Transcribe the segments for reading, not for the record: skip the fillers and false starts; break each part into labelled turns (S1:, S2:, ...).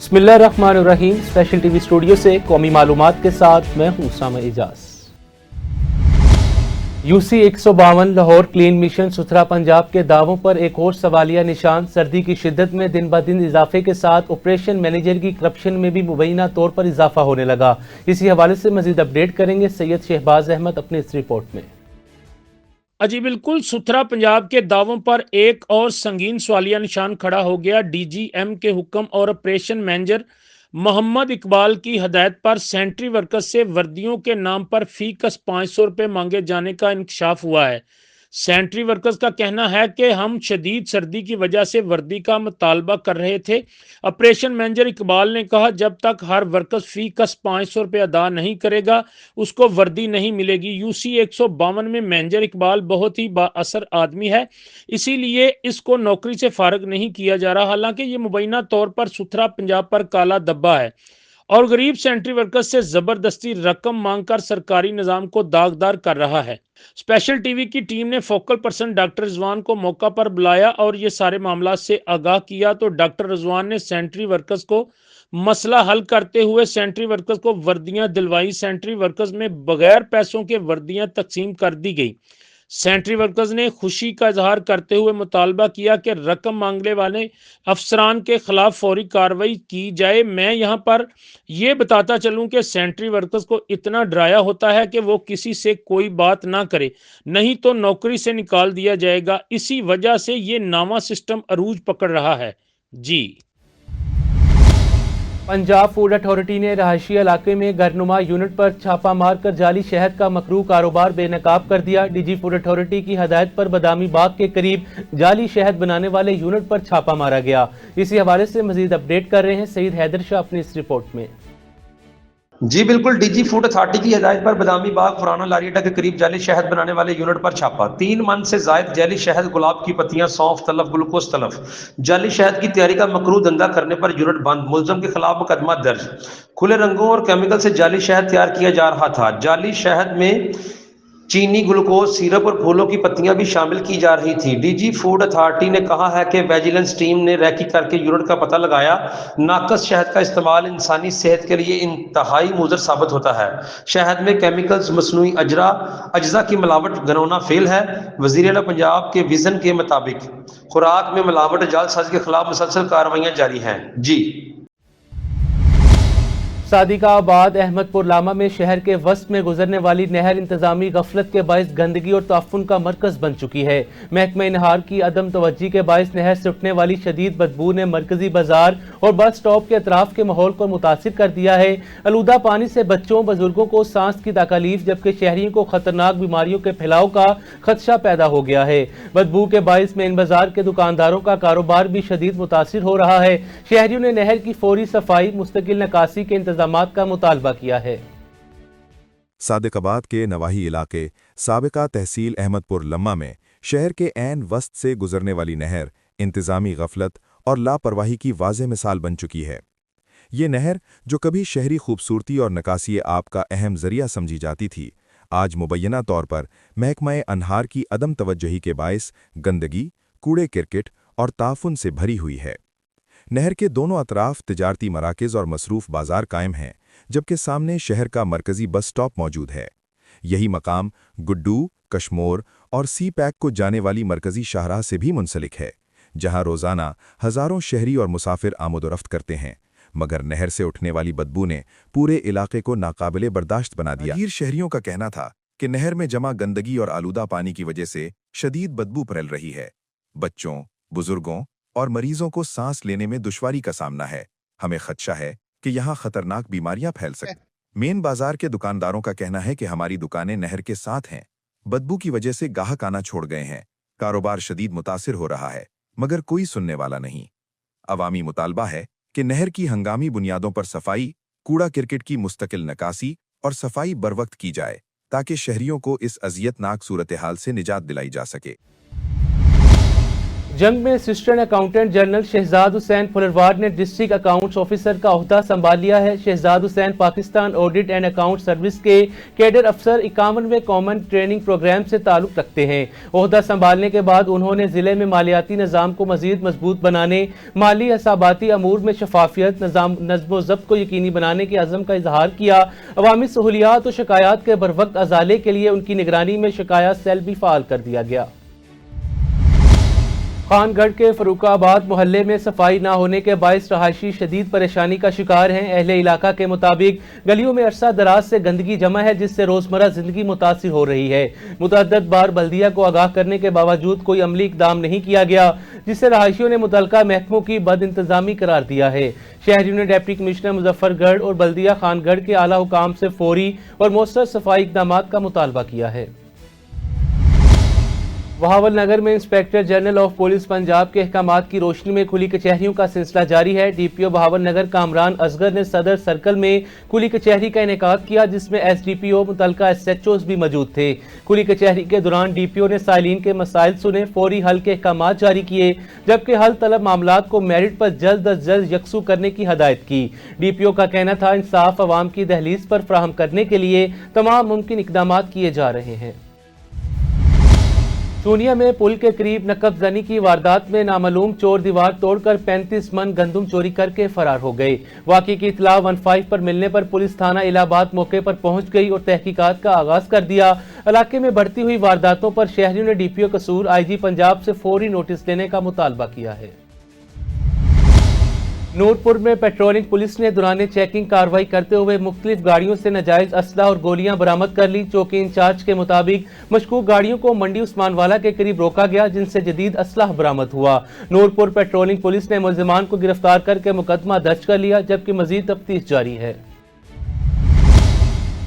S1: बिस्मिल्लाहिर्रहमानिर्रहीम। Special TV studio से कौमी मालूमात के साथ मैं हूं Usama Ejaz. UC 152 Lahore clean mission सुथरा पंजाब के दावों पर एक और सवालिया निशान। सर्दी की शिद्दत में दिन ब दिन इजाफे के साथ ऑपरेशन मैनेजर की करप्शन में भी मुबैना तौर पर इजाफा होने लगा। इसी हवाले से मजीद अपडेट करेंगे सैयद शहबाज अहमद अपनी इस रिपोर्ट में।
S2: अजी बिल्कुल, सुथरा पंजाब के दावों पर एक और संगीन सवालिया निशान खड़ा हो गया। डीजीएम के हुक्म और ऑपरेशन मैनेजर मोहम्मद इकबाल की हदायत पर सेंट्री वर्कर्स से वर्दियों के नाम पर फी कस 500 रुपये मांगे जाने का इंकशाफ हुआ है। सेंट्री वर्कर्स का कहना है कि हम शदीद सर्दी की वजह से वर्दी का मुतालबा कर रहे थे। ऑपरेशन मैनेजर इकबाल ने कहा, जब तक हर वर्कर्स फी कस 500 रुपये अदा नहीं करेगा उसको वर्दी नहीं मिलेगी। यूसी 152 में मैनेजर इकबाल बहुत ही बाअसर आदमी है, इसीलिए इसको नौकरी से फारग नहीं किया जा रहा। हालांकि ये मुबैना तौर पर सुथरा पंजाब पर काला धब्बा है और गरीब सेंट्री वर्कर्स से जबरदस्ती रकम मांगकर सरकारी निजाम को दागदार कर रहा है। स्पेशल टीवी की टीम ने फोकल पर्सन डॉक्टर रिजवान को मौका पर बुलाया और ये सारे मामला से आगाह किया तो डॉक्टर रिजवान ने सेंट्री वर्कर्स को मसला हल करते हुए सेंट्री वर्कर्स को वर्दियां दिलवाई। सेंट्री वर्कर्स में बगैर पैसों के वर्दियां तकसीम कर दी गई। सेंट्री वर्कर्स ने खुशी का इजहार करते हुए मुतालबा किया कि रकम मांगने वाले अफसरान के खिलाफ फौरी कार्रवाई की जाए। मैं यहाँ पर यह बताता चलूं कि सेंट्री वर्कर्स को इतना डराया होता है कि वो किसी से कोई बात ना करे, नहीं तो नौकरी से निकाल दिया जाएगा। इसी वजह से ये नावा सिस्टम अरूज पकड़ रहा है। जी,
S1: पंजाब फूड अथॉरिटी ने रहायशी इलाके में गरनुमा यूनिट पर छापा मारकर जाली शहद का मकरूह कारोबार बेनकाब कर दिया। डीजी फूड अथॉरिटी की हदायत पर बादामी बाग के करीब जाली शहद बनाने वाले यूनिट पर छापा मारा गया। इसी हवाले से मजीद अपडेट कर रहे हैं सईद हैदर शाह अपनी इस रिपोर्ट में।
S3: जी बिल्कुल, डीजी फूड अथॉरिटी की हिदायत पर बादामी बाग पुराना लारियटा के करीब जाली शहद बनाने वाले यूनिट पर छापा। 3 मन से जायद जाली शहद, गुलाब की पत्तियां, सौंफ तलफ, ग्लूकोज तलफ, जाली शहद की तैयारी का मकरूह धंधा करने पर यूनिट बंद। मुलजम के खिलाफ मुकदमा दर्ज। खुले रंगों और केमिकल से जाली शहद तैयार किया जा रहा था। जाली शहद में चीनी, ग्लूकोज, सिरप और फूलों की पत्तियां भी शामिल की जा रही थी। डीजी फूड अथॉरिटी ने कहा है कि विजिलेंस टीम ने रैकी करके यूनिट का पता लगाया। नाकस शहद का इस्तेमाल इंसानी सेहत के लिए इंतहाई मुज़र साबित होता है। शहद में केमिकल्स, मसनूई अज्जा की मिलावट घनौना फेल है। वज़ीर आला पंजाब के विजन के मुताबिक खुराक में मिलावट जालसाजी के खिलाफ मुसलसल कार्रवाइयाँ जारी हैं। जी,
S1: सादिकाबाद अहमदपुर लामा में शहर के वस्त में गुजरने वाली नहर इंतजामी गफलत के बायस गंदगी और ताफुन का मरकज बन चुकी है। महकमा नहार की अदम तवज्जी के बायस नहर से उठने वाली शदीद बदबू ने मरकजी बाजार और बस स्टॉप के अतराफ के माहौल को मुतासिर कर दिया है। आलूदा पानी से बच्चों बुजुर्गों को सांस की तकलीफ जबकि शहरियों को खतरनाक बीमारियों के फैलाव का खदशा पैदा हो गया है। बदबू के बायस मेन बाजार के दुकानदारों का कारोबार भी शदीद मुतासिर हो रहा है। शहरियों ने नहर की फौरी सफाई, मुस्तकिल निकासी के इंतजाम का मुतालबा किया है।
S4: सादिकाबाद के नवाही इलाके साबिका तहसील अहमदपुर लम्मा में शहर के ऐन वस्त से गुजरने वाली नहर इंतजामी गफलत और लापरवाही की वाज़ेह मिसाल बन चुकी है। ये नहर जो कभी शहरी खूबसूरती और नकासी आब का अहम जरिया समझी जाती थी, आज मुबैना तौर पर महकमा अनहार की अदम तवज्जुही के बायस गंदगी, कूड़े किरकिट और ताफुन से भरी हुई है। नहर के दोनों अतराफ तिजारती मराकज़ और मसरूफ बाजार कायम हैं, जबकि सामने शहर का मरकजी बस स्टॉप मौजूद है। यही मकाम गुड्डू, कश्मोर और सी पैक को जाने वाली मरकजी शाहराह से भी मुंसलिक है, जहां रोज़ाना हज़ारों शहरी और मुसाफिर आमद-ओ-रफ्त करते हैं। मगर नहर से उठने वाली बदबू ने पूरे इलाके को नाकाबिले बर्दाश्त बना दिया। शहरियों का कहना था कि नहर में जमा गंदगी और आलूदा पानी की वजह से शदीद बदबू फैल रही है। बच्चों, बुजुर्गों और मरीजों को सांस लेने में दुश्वारी का सामना है। हमें खदशा है कि यहाँ खतरनाक बीमारियां फैल सकती। मेन बाजार के दुकानदारों का कहना है कि हमारी दुकानें नहर के साथ हैं, बदबू की वजह से गाहक आना छोड़ गए हैं, कारोबार शदीद मुतासिर हो रहा है, मगर कोई सुनने वाला नहीं। अवामी मुतालबा है कि नहर की हंगामी बुनियादों पर सफाई, कूड़ा किरकिट की मुस्तकिल नकासी और सफाई बरवक्त की जाए ताकि शहरियों को इस अजियतनाक सूरत हाल से निजात दिलाई जा सके।
S1: जंग में assistant accountant general Shahzad Hussain फुलरवार ने डिस्ट्रिक्ट अकाउंट्स ऑफिसर का ओहदा संभाल लिया है। Shahzad Hussain Pakistan audit and account service के कैडर अफसर 51वें कॉमन ट्रेनिंग प्रोग्राम से ताल्लुक रखते हैं। ओहदा संभालने के बाद उन्होंने जिले में मालियाती निज़ाम को मजीद मजबूत बनाने, माली हिसाबाती अमूर में शफाफियत, नज़्म व ज़ब्त को यकीनी बनाने के अज़म का इजहार किया। अवामी सहूलियात और शिकायत के बरवक्त अजाले के लिए उनकी निगरानी में शिकायत सेल भी फाल कर दिया गया। खानगढ़ के फरूखाबाद मोहल्ले में सफाई न होने के बायस रहायशी शदीद परेशानी का शिकार हैं। अहले इलाका के मुताबिक गलियों में अरसा दराज से गंदगी जमा है, जिससे रोजमर्रा जिंदगी मुतासिर हो रही है। मुतअद्दिद बार बल्दिया को आगाह करने के बावजूद कोई अमली इकदाम नहीं किया गया, जिससे रहायशियों ने मुतलका महकमों की बद इंतजामी करार दिया है। शहरियों ने डिप्टी कमिश्नर मुजफ्फरगढ़ और बल्दिया खानगढ़ के आला हुकाम से फौरी और मौसर सफाई इकदाम का मुतालबा किया है। बहावल नगर में inspector general of police Punjab के अहकामात की रोशनी में खुली कचहरियों का सिलसिला जारी है। डीपीओ बहावल नगर कामरान असगर ने सदर सर्कल में खुली कचहरी का इनेकाद किया, जिसमें एसडीपीओ मुतलका एसएचओज भी मौजूद थे। खुली कचहरी के दौरान डीपीओ ने साइलिन के मसाइल सुने, फौरी हल के अहकामात जारी किए, जबकि हल तलब मामलात को मेरिट पर जल्द अज जल्द यकसू करने की हदायत की। डीपीओ का कहना था इंसाफ अवाम की दहलीज पर फराहम करने के लिए तमाम मुमकिन इकदाम किए जा रहे हैं। चूनिया में पुल के करीब नकबजनी की वारदात में नामालूम चोर दीवार तोड़कर 35 मन गंदुम चोरी करके फरार हो गए। वाकई की इतला 15 पर मिलने पर पुलिस थाना इलाहाबाद मौके पर पहुंच गई और तहकीकात का आगाज कर दिया। इलाके में बढ़ती हुई वारदातों पर शहरियों ने डीपीओ कसूर आईजी पंजाब से फौरी नोटिस लेने का मुतालबा किया है। नूरपुर में पेट्रोलिंग पुलिस ने दौरान चेकिंग कार्रवाई करते हुए मुख्तलिफ गाड़ियों से नाजायज असला और गोलियां बरामद कर ली। चौकी इंचार्ज के मुताबिक मशकूक गाड़ियों को मंडी उस्मानवाला के करीब रोका गया, जिनसे जदीद असला बरामद हुआ। नूरपुर पेट्रोलिंग पुलिस ने मुलजिमान को गिरफ्तार करके मुकदमा दर्ज कर लिया, जबकि मजीद तफ्तीश जारी है।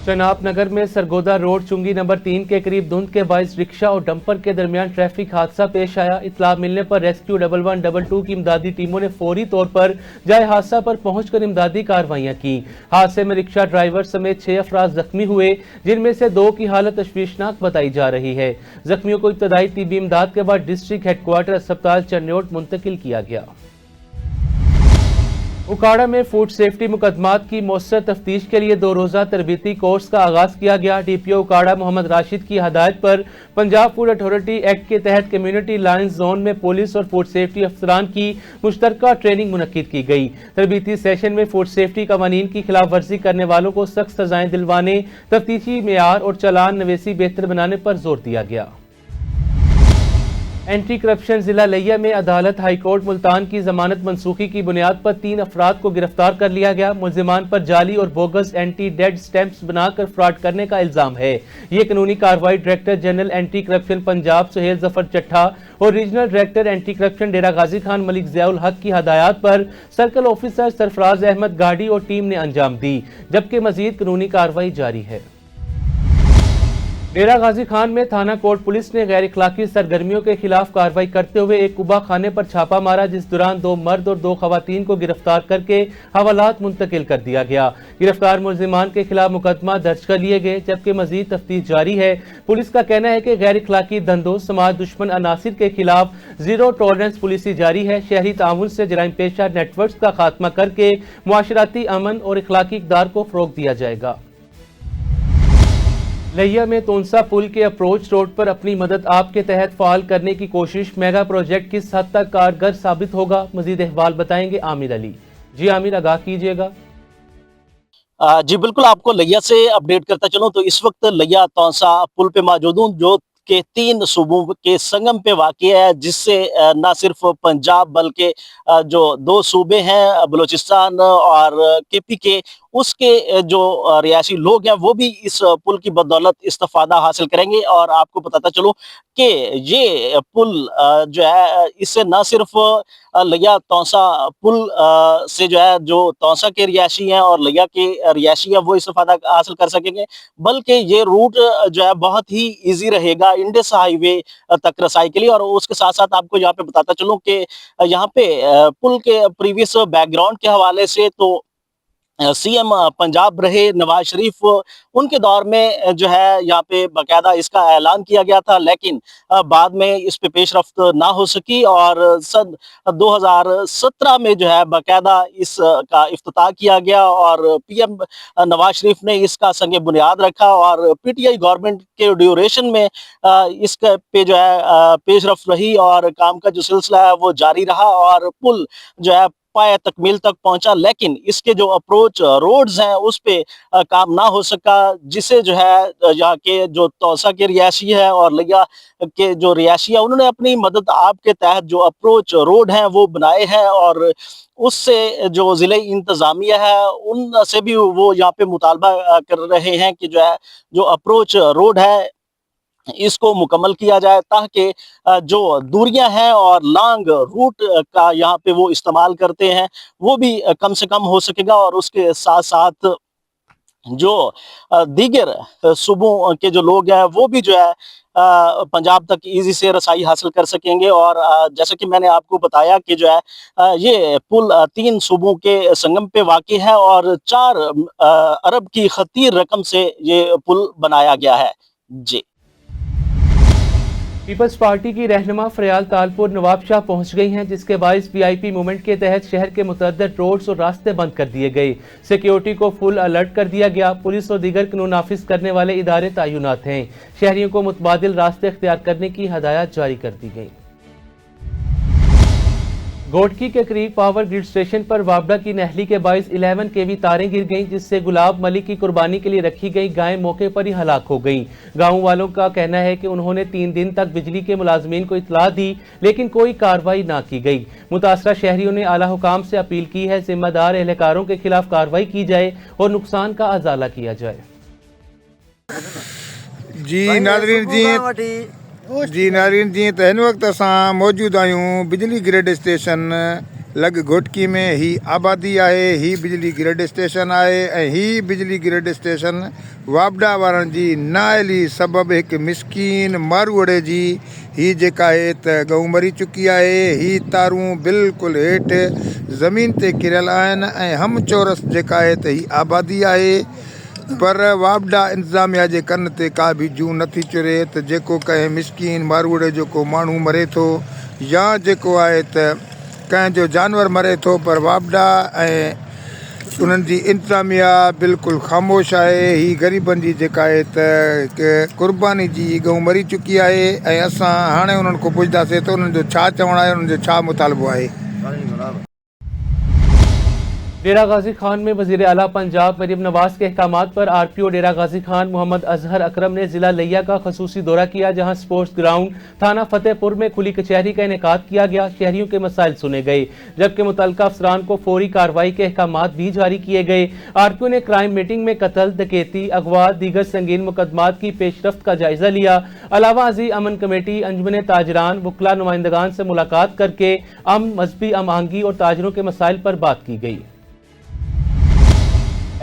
S1: चनाब नगर में सरगोदा रोड चुंगी नंबर 3 के करीब धुंध के बायस रिक्शा और डंपर के दरमियान ट्रैफिक हादसा पेश आया। इतला मिलने पर रेस्क्यू 1112 की इमदादी टीमों ने फौरी तौर पर जाए हादसा पर पहुंचकर इमदादी कार्रवाइयां की। हादसे में रिक्शा ड्राइवर समेत 6 अफराद जख्मी हुए, जिनमें से 2 की हालत तशवीशनाक बताई जा रही है। जख्मियों को इब्तदाई तिब्बी इमदाद के बाद डिस्ट्रिक्ट हेडक्वार्टर अस्पताल चन्योट मुंतकिल किया गया। उकाड़ा में फूड सेफ्टी मुकदमात की मौसर तफ्तीश के लिए 2 रोज़ा तरबीती कोर्स का आगाज किया गया। डीपीओ उकाड़ा मोहम्मद राशिद की हदायत पर पंजाब फूड अथॉरिटी एक्ट के तहत कम्युनिटी लाइन्स जोन में पुलिस और फूड सेफ्टी अफसरान की मुश्तरका ट्रेनिंग मुनक्किद की गई। तरबीती सेशन में फूड सेफ्टी कवानीन की खिलाफ वर्जी करने वालों को सख्त सजाएं दिलवाने, तफ्तीशी मेयार और चालान नवेसी बेहतर बनाने पर जोर दिया गया। एंटी करप्शन जिला लिया में अदालत हाईकोर्ट मुल्तान की जमानत मनसूखी की बुनियाद पर 3 अफराद को गिरफ्तार कर लिया गया। मुलजिमान पर जाली और बोगस एंटी डेड स्टैंप्स बनाकर फ्रॉड करने का इल्जाम है। ये कानूनी कार्रवाई director general anti corruption Punjab Suhail Zafar Chattha और regional director anti corruption Dera Ghazi Khan Malik Ziaul Haq की हदायत पर सर्कल ऑफिसर सरफराज अहमद गाड़ी और टीम ने अंजाम दी, जबकि मजीद कानूनी कार्रवाई जारी है। डेरा गाजी खान में थाना कोर्ट पुलिस ने गैर इखलाकी सरगर्मियों के खिलाफ कार्रवाई करते हुए एक कुबा खाने पर छापा मारा, जिस दौरान 2 मर्द और 2 खवातीन को गिरफ्तार करके हवालात मुंतकिल कर दिया गया। गिरफ्तार मुलजिमान के खिलाफ मुकदमा दर्ज कर लिए गए, जबकि मजीद तफ्तीश जारी है। पुलिस का कहना है कि गैर इखलाकी धंधों, समाज दुश्मन अनासिर के खिलाफ जीरो टॉलरेंस पॉलिसी जारी है। शहरी ताउन से जराइम पेशा नेटवर्क का खात्मा करके मुआशराती अमन और इखलाकी इक़दार को फरोग दिया जाएगा। लिया में तोनसा पुल के अप्रोच रोड पर अपनी मदद आप के तहत फाल करने की कोशिश, मेगा प्रोजेक्ट किस हद तक कारगर साबित होगा, मजीद अहवाल बताएंगे आमिर अली। जी आमिर, आगाह कीजिएगा।
S5: जी बिल्कुल, आपको लिया से अपडेट करता चलूं तो इस वक्त लिया तोनसा पुल पे मौजूद हूं, जो के 3 सूबों के संगम पे वाक़िया है, जिससे न सिर्फ पंजाब बल्कि जो 2 सूबे हैं बलूचिस्तान और केपी के, उसके जो रिहायशी लोग हैं वो भी इस पुल की बदौलत इस्तिफादा हासिल करेंगे। और आपको बताता चलो कि ये पुल जो है, इससे न सिर्फ लिया तोनसा पुल से जो है, जो तोनसा के रिहायशी हैं और लिया के रिहायशी हैं वो इस्तिफादा हासिल कर सकेंगे, बल्कि ये रूट जो है बहुत ही ईजी रहेगा इंडस हाईवे तक रसाई के लिए। और उसके साथ साथ आपको यहाँ पे बताता चलूं कि यहाँ पे पुल के प्रीवियस बैकग्राउंड के हवाले से तो सीएम पंजाब रहे नवाज शरीफ, उनके दौर में जो है यहाँ पे बाकायदा इसका ऐलान किया गया था, लेकिन बाद में इस पे पेशरफ्त ना हो सकी और सन 2017 में जो है बाकायदा इस का इफ्तिताह किया गया और पीएम नवाज शरीफ ने इसका संग बुनियाद रखा और पीटीआई गवर्नमेंट के ड्यूरेशन में इसके पे जो है पेशरफ्त रही और काम का जो सिलसिला है वो जारी रहा और पुल जो है पाए तकमील तक पहुंचा, लेकिन इसके जो अप्रोच रोड्स हैं उस पे काम ना हो सका, जिसे जो है यहाँ के जो तौसा के रिहायशी है और लिया के जो रिहायशी है उन्होंने अपनी मदद आप के तहत जो अप्रोच रोड हैं वो बनाए हैं और उससे जो जिले इंतजामिया है उनसे भी वो यहाँ पे मुतालबा कर रहे हैं कि जो है जो अप्रोच रोड है इसको मुकम्मल किया जाए, ताकि जो दूरियां हैं और लॉन्ग रूट का यहाँ पे वो इस्तेमाल करते हैं वो भी कम से कम हो सकेगा और उसके साथ साथ जो दीगर सूबों के जो लोग हैं वो भी जो है पंजाब तक इजी से रसाई हासिल कर सकेंगे। और जैसा कि मैंने आपको बताया कि जो है ये पुल 3 सूबों के संगम पे वाक़ई है और 4 अरब की खतीर रकम से ये पुल बनाया गया है। जी,
S1: पीपल्स पार्टी की रहनुमा फरियाल तालपुर नवाबशाह पहुंच गई हैं, जिसके बाइस वीआईपी मूवमेंट के तहत शहर के मुतअद्दिद रोड्स और रास्ते बंद कर दिए गए। सिक्योरिटी को फुल अलर्ट कर दिया गया। पुलिस और दीगर कानून नाफिज करने वाले इदारे तैनात हैं। शहरियों को मुतबादिल रास्ते इख्तियार करने की हदायत जारी कर दी गई। गोटकी के करीब पावर ग्रिड स्टेशन पर वाबड़ा की नहली के बाइस 11 केवी तारें गिर गईं, जिससे गुलाब मलिक की कुर्बानी के लिए रखी गई गायें मौके पर ही हलाक हो गईं। गांव वालों का कहना है कि उन्होंने 3 दिन तक बिजली के मुलाजमीन को इतला दी, लेकिन कोई कार्रवाई ना की गई। मुतासरा शहरियों ने आला हुकाम से अपील की है जिम्मेदार एहलकारों के खिलाफ कार्रवाई की जाए और नुकसान का अजाला किया जाए।
S6: जी नाज़रीन, जी तो इन वक्त असां मौजूद आहियूं बिजली ग्रिड स्टेशन लग घोटकी में। ही आबादी है, ही बिजली ग्रिड स्टेशन है ऐं ही बिजली ग्रिड स्टेशन वाबड़ा वारनि जी नाअहली सबब एक मिसकीन मारूअड़े जी ही जेका है त गऊं मरी चुकी है। ही तारूं बिल्कुल हेठि ज़मीन ते किरियल आहिनि ऐं हम चौरस जेका है त ही आबादी है, पर वाबड़ा इंतज़ामिया जे कन ते का भी जूं नथी चुरे त जेको कंहिं मिसकीन मारूड़े जो को माण्हू मरे थो या जेको आहे त कंहिं जो जानवर मरे थो, पर वाबड़ा ऐं उन्हनि जी इंतज़ामिया बिल्कुलु ख़ामोश आहे। ही ग़रीबनि जी जेका आहे त क़ुर्बानी जी गऊं मरी चुकी आहे ऐं असां हाणे उन्हनि को पुछंदासीं त उन्हनि जो छा चवणु आहे, उन्हनि जो छा मुतालबो आहे।
S1: डेरा गाजी खान में वजीर आला पंजाब मरीम नवाज के अहकामात पर आरपीओ डेरा गाजी खान मोहम्मद अजहर अकरम ने जिला लिया का खसूसी दौरा किया, जहां स्पोर्ट्स ग्राउंड थाना फतेहपुर में खुली कचहरी का इनेकाद किया गया। शहरियों के मसाइल सुने गए, जबकि मुतल्लिका अफसरान को फौरी कार्रवाई के अहकामात भी जारी किए गए। आरपीओ ने क्राइम मीटिंग में कत्ल, डकैती, अगवा, दीगर संगीन मुकदमात की पेशरफ्त का जायजा लिया। अलावा अजी अमन कमेटी, अंजुमन ताजरान, वकला नुमाइंदगान से मुलाकात करके अमन, मजहबी अमआहंगी और ताजरों के मसाइल पर बात की गई।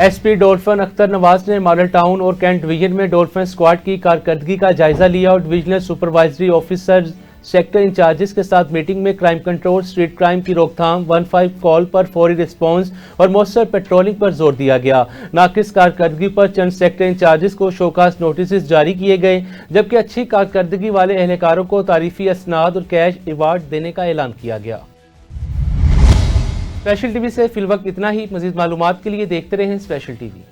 S1: एसपी डोल्फन अख्तर नवाज ने मॉडल टाउन और कैंट डिवीजन में डोल्फन स्क्वाड की कारकर्दगी का जायजा लिया और divisional supervisory officer, sector incharges के साथ मीटिंग में क्राइम कंट्रोल, स्ट्रीट क्राइम की रोकथाम, 15 कॉल पर फौरी रिस्पांस और मौसर पेट्रोलिंग पर जोर दिया गया। नाकिस कारकर्दगी पर चंद सेक्टर इंचार्जेस को शोकास नोटिस जारी किए गए, जबकि अच्छी कारकर्दगी वाले एहलकारों को तारीफी असनाद और कैश अवार्ड देने का ऐलान किया गया। स्पेशल टीवी से फिलवक्त इतना ही। मजीद मालूमात के लिए देखते रहें स्पेशल टीवी।